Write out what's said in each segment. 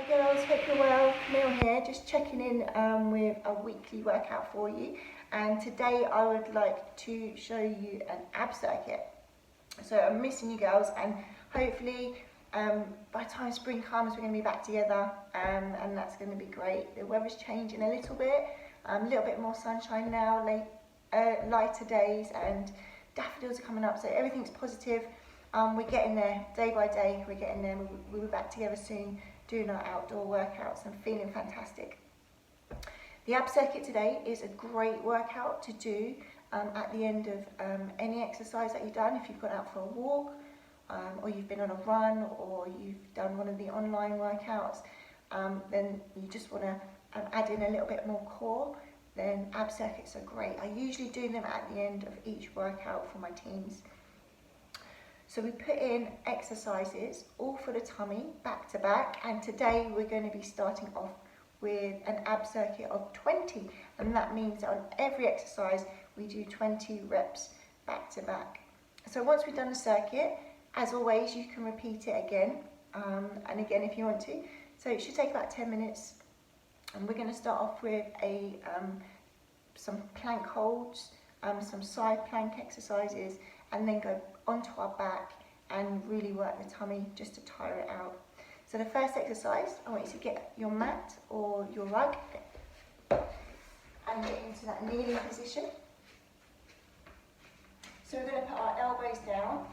girls, hope you're well. Camille here, just checking in with a weekly workout for you. And today I would like to show you an ab circuit. So I'm missing you girls, and hopefully by the time spring comes we're going to be back together, and that's going to be great. The weather's changing a little bit more sunshine now, lighter days, and daffodils are coming up, so everything's positive. We're getting there day by day, we're getting there. We'll be back together soon doing our outdoor workouts and feeling fantastic. The ab circuit today is a great workout to do at the end of any exercise that you've done. If you've gone out for a walk, or you've been on a run, or you've done one of the online workouts, then you just want to add in a little bit more core, then ab circuits are great. I usually do them at the end of each workout for my teams. So we put in exercises all for the tummy, back to back, and today we're going to be starting off with an ab circuit of 20, and that means that on every exercise we do 20 reps back to back. So once we've done the circuit, as always, you can repeat it again and again if you want to. So it should take about 10 minutes, and we're going to start off with some plank holds, some side plank exercises, and then go onto our back and really work the tummy just to tire it out. So the first exercise, I want you to get your mat or your rug and get into that kneeling position. So we're going to put our elbows down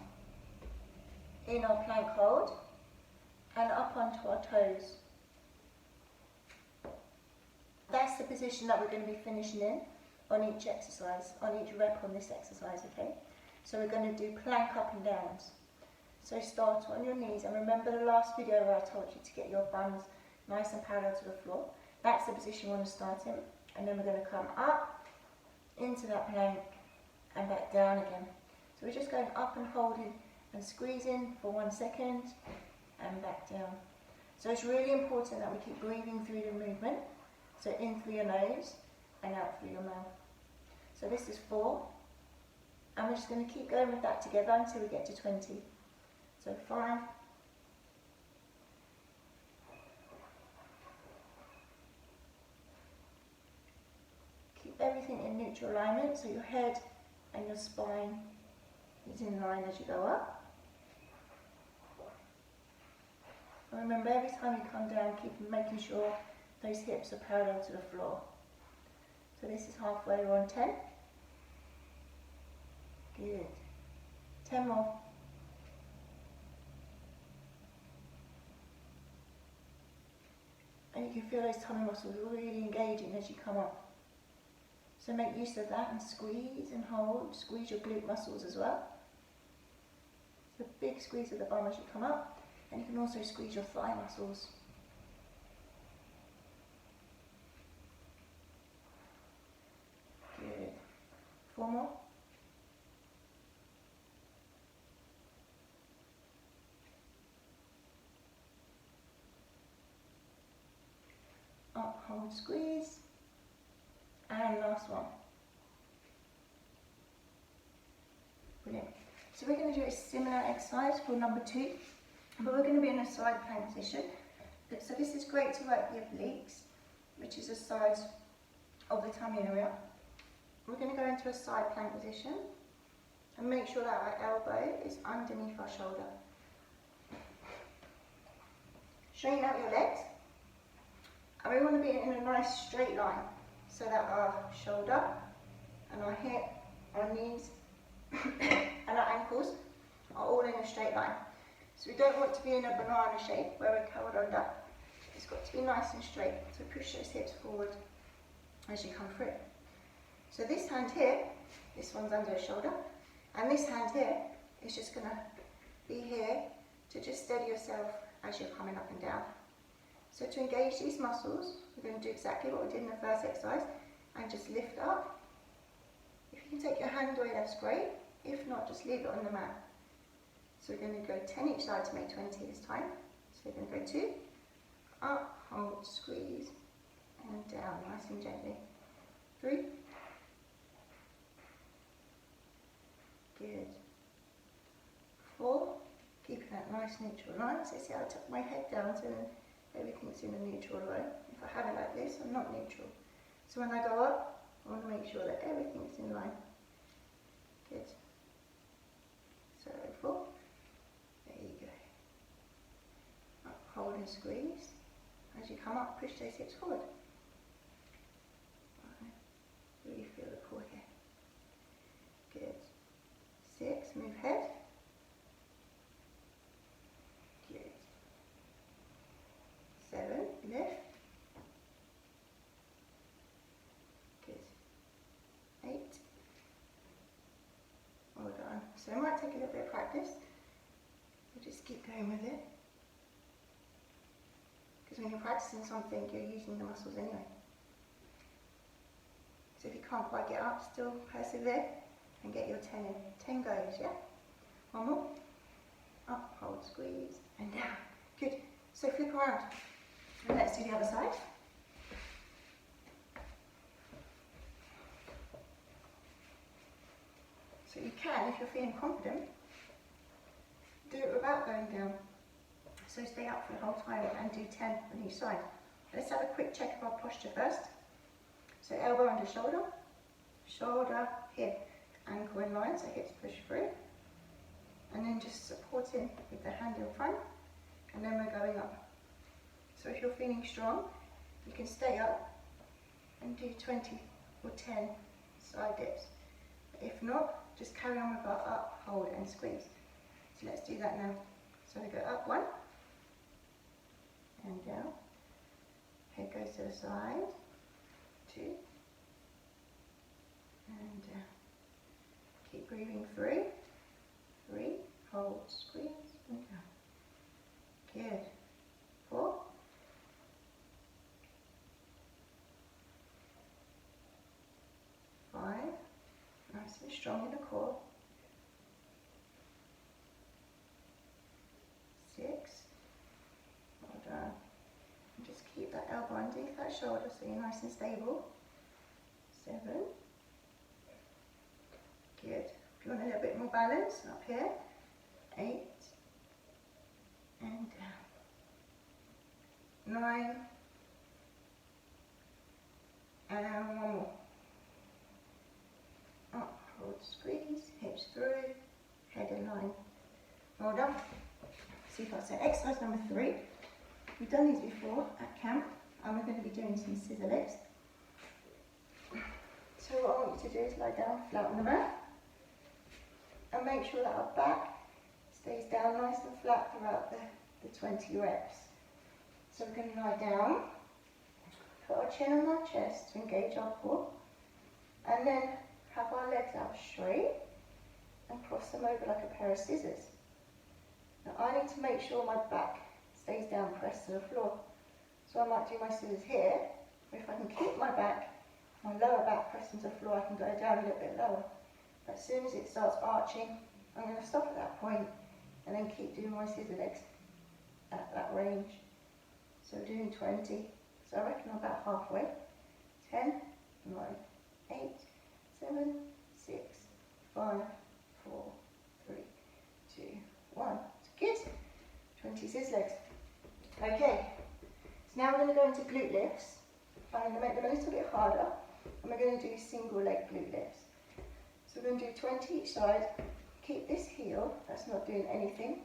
in our plank hold and up onto our toes. That's the position that we're going to be finishing in on each exercise, on each rep on this exercise, okay? So we're going to do plank up and downs. So start on your knees, and remember the last video where I told you to get your bums nice and parallel to the floor. That's the position we want to start in, and then we're going to come up into that plank and back down again. So we're just going up and holding and squeezing for 1 second and back down. So it's really important that we keep breathing through the movement. So in through your nose and out through your mouth. So this is 4. And we're just going to keep going with that together until we get to 20. So 5. Keep everything in neutral alignment, so your head and your spine is in line as you go up. And remember, every time you come down, keep making sure those hips are parallel to the floor. So this is halfway, we're on 10. Good. 10 more. And you can feel those tummy muscles really engaging as you come up. So make use of that and squeeze and hold. Squeeze your glute muscles as well. So big squeeze of the bum as you come up. And you can also squeeze your thigh muscles. Good. 4 more. Up, hold, squeeze, and last one. Brilliant. So we're going to do a similar exercise for number 2, but we're going to be in a side plank position. So this is great to work the obliques, which is the sides of the tummy area. We're going to go into a side plank position and make sure that our elbow is underneath our shoulder. Straighten out your legs. And we want to be in a nice straight line, so that our shoulder and our hip, our knees and our ankles are all in a straight line. So we don't want to be in a banana shape where we're curled under. It's got to be nice and straight. So push those hips forward as you come through. So this hand here, this one's under the shoulder, and this hand here is just going to be here to just steady yourself as you're coming up and down. So to engage these muscles, we're going to do exactly what we did in the first exercise and just lift up. If you can take your hand away, that's great. If not, just leave it on the mat. So we're going to go 10 each side to make 20 this time. So we're going to go 2, up, hold, squeeze, and down, nice and gently. 3. Good. 4. Keeping that nice neutral line. So see how I tuck my head down, so then everything's in a neutral line. If I have it like this, I'm not neutral. So when I go up, I want to make sure that everything's in line. Good. So 4. There you go. Up, hold and squeeze. As you come up, push those hips forward. Right. Really feel the pull here. Good. 6, move head. Good. 7, lift. Good. 8. Well done. So it might take a little bit of practice. So just keep going with it. Because when you're practicing something, you're using the muscles anyway. So if you can't quite get up, still persevere and get your 10 in. 10 goes, yeah? One more. Up, hold, squeeze, and down. Good. So flip around. And let's do the other side. So you can, if you're feeling confident, do it without going down. So stay up for the whole time and do 10 on each side. Let's have a quick check of our posture first. So elbow under shoulder, shoulder, hip, ankle in line, so hips push through. And then just supporting with the hand in front, and then we're going up. So if you're feeling strong, you can stay up and do 20 or 10 side dips. If not, just carry on with our up, hold and squeeze. So let's do that now. So we go up 1, and down. Head goes to the side, 2, and down. Keep breathing through. 3, hold, squeeze, and down. Good. 4. 5. Nice and strong in the core. 6. Well done. And just keep that elbow underneath that shoulder so you're nice and stable. 7. Good. If you want a little bit more balance, up here. 8. And down. 9. And one more. Up, hold, squeeze, hips through, head in line. Well done. Super. So exercise number 3. We've done these before at camp, and we're going to be doing some scissor legs. So what I want you to do is lie down flat on the mat, and make sure that our back stays down nice and flat throughout the 20 reps. So we're going to lie down, put our chin on our chest to engage our core, and then have our legs out straight and cross them over like a pair of scissors. Now I need to make sure my back stays down pressed to the floor. So I might do my scissors here, or if I can keep my lower back pressed into the floor, I can go down a little bit lower. But as soon as it starts arching, I'm going to stop at that point and then keep doing my scissor legs at that range. So we're doing 20. So I reckon I'm about halfway. 10, 9, 8, 7, 6, 5, 4, 3, 2, 1. Good. 20 scissor legs. Okay. So now we're going to go into glute lifts. I'm going to make them a little bit harder, and we're going to do single leg glute lifts. So we're going to do 20 each side. Keep this heel, that's not doing anything,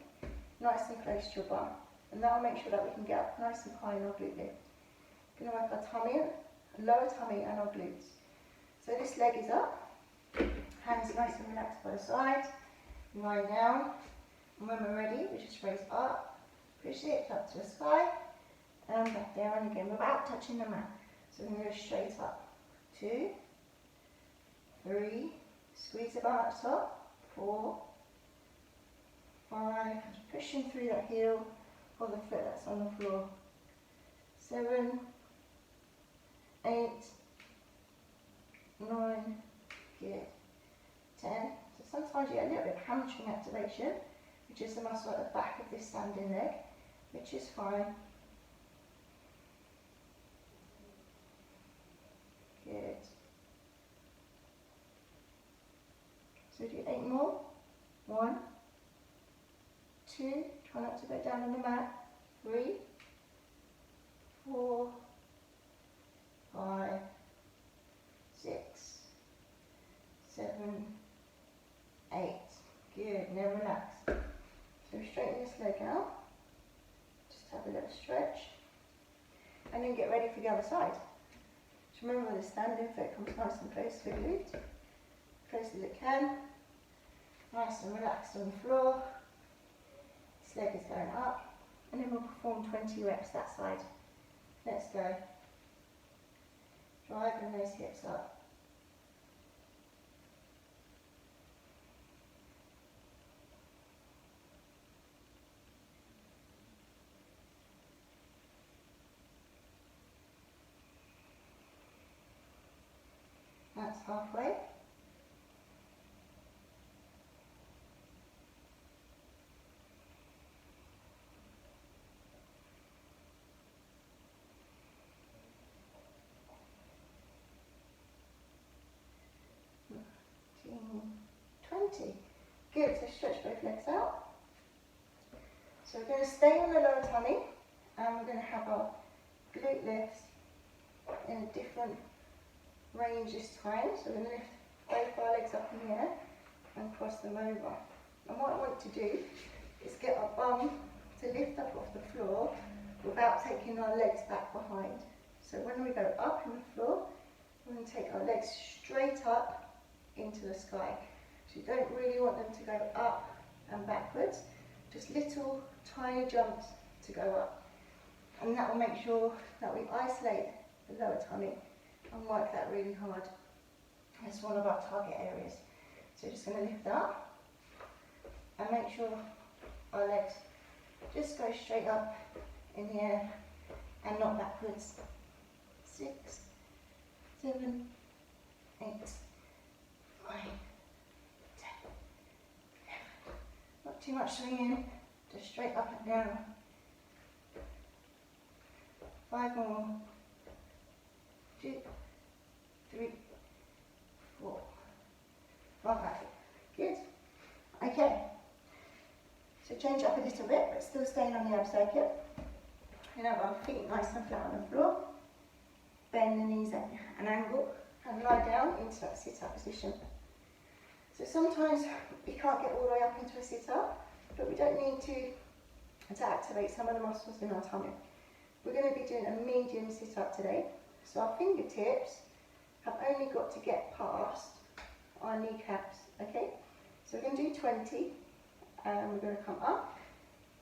nice and close to your bum. And that'll make sure that we can get up nice and high in our glute lift. We're going to work our tummy, lower tummy and our glutes. So this leg is up, hands nice and relaxed by the side, lie down, and when we're ready, we just raise up, push it up to the sky, and back down again without touching the mat. So we're going to go straight up. 2, 3, squeeze the bum up top. 4, 5, pushing through that heel or the foot that's on the floor. 7, 8, 9, good. 10. So sometimes you get a little bit of hamstring activation, which is the muscle at the back of this standing leg, which is fine. Good. So do 8 more. 1, 2, try not to go down on the mat. 3, stretch. And then get ready for the other side. Just remember the standing foot comes nice and close to the glute, close as it can. Nice and relaxed on the floor. This leg is going up. And then we'll perform 20 reps that side. Let's go. Driving those hips up. That's halfway. Team 20. Good, so stretch both legs out. So we're going to stay on the lower tummy and we're going to have our glute lifts in a different range this time. So we're going to lift both our legs up in the air and cross them over. And what I want to do is get our bum to lift up off the floor without taking our legs back behind. So when we go up in the floor, we're going to take our legs straight up into the sky. So you don't really want them to go up and backwards, just little tiny jumps to go up. And that will make sure that we isolate the lower tummy and work that really hard. That's one of our target areas. So just going to lift up and make sure our legs just go straight up in the air and not backwards. 6, 7, 8, 9, 10, 11. Not too much swinging, just straight up and down. 5 more. 2, 3, 4, 5. Good. Okay. So change up a little bit, but still staying on the ab circuit. And have our feet nice and flat on the floor. Bend the knees at an angle and lie down into that sit-up position. So sometimes we can't get all the way up into a sit-up, but we don't need to activate some of the muscles in our tummy. We're going to be doing a medium sit-up today. So our fingertips have only got to get past our kneecaps, okay? So we're going to do 20, and we're going to come up,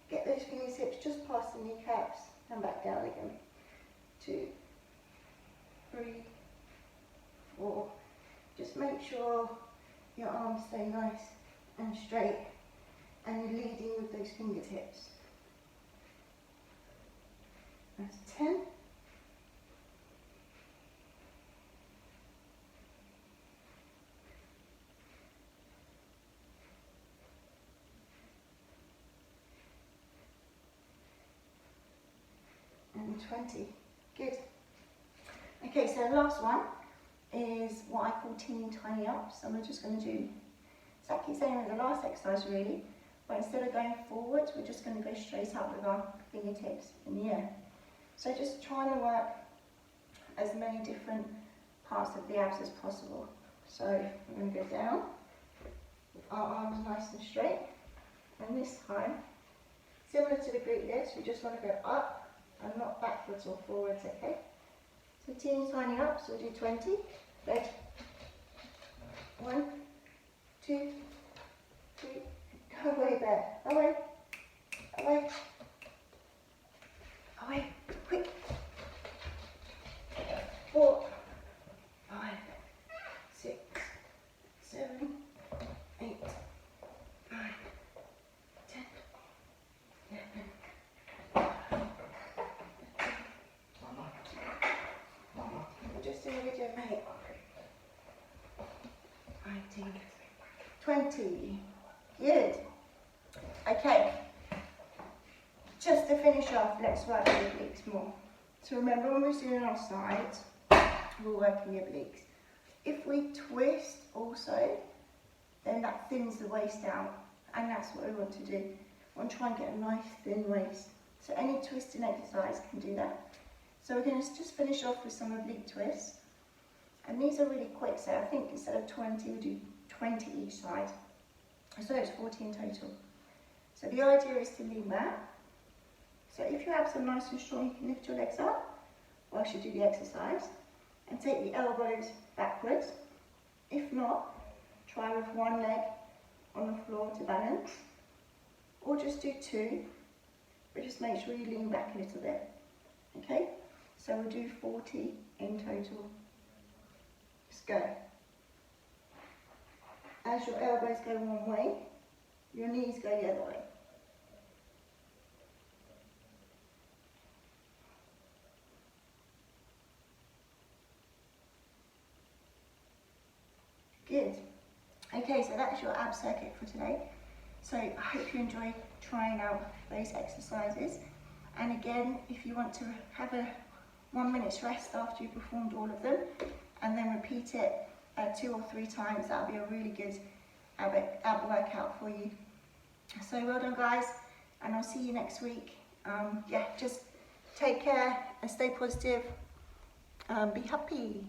get those fingertips just past the kneecaps, and back down again. 2, 3, 4. Just make sure your arms stay nice and straight, and you're leading with those fingertips. That's 10. And 20. Good. Okay, so the last one is what I call teeny tiny ups, and we're just going to do exactly the same as the last exercise really, but instead of going forwards, we're just going to go straight up with our fingertips in the air. So just trying to work as many different parts of the abs as possible. So we're going to go down with our arms nice and straight, and this time, similar to the glute lifts, we just want to go up and not backwards or forwards, okay? So teeny tiny ups, we'll do 20. Ready? 1, 2, 3, away there, away, away, away, quick. 4, 5, 6, 7, 8, 9, 10, 11. Just in a video, mate. 19, 20. Good. Okay. Just to finish off, let's work the obliques more. So remember, when we're doing our sides, we're working the obliques. If we twist also, then that thins the waist out, and that's what we want to do. We want to try and get a nice thin waist. So any twisting exercise can do that. So we're going to just finish off with some oblique twists. And these are really quick, so I think instead of 20, we'll do 20 each side. So it's 40 in total. So the idea is to lean back. So if your abs are nice and strong, you can lift your legs up whilst you do the exercise and take the elbows backwards. If not, try with one leg on the floor to balance, or just do two, but just make sure you lean back a little bit. Okay, so we'll do 40 in total. Let's go. As your elbows go one way, your knees go the other way. Good. Okay, so that's your ab circuit for today. So I hope you enjoy trying out those exercises. And again, if you want to have a 1 minute's rest after you've performed all of them, and then repeat it 2 or 3 times, that'll be a really good ab workout for you. So well done, guys, and I'll see you next week. Yeah, just take care and stay positive. Be happy.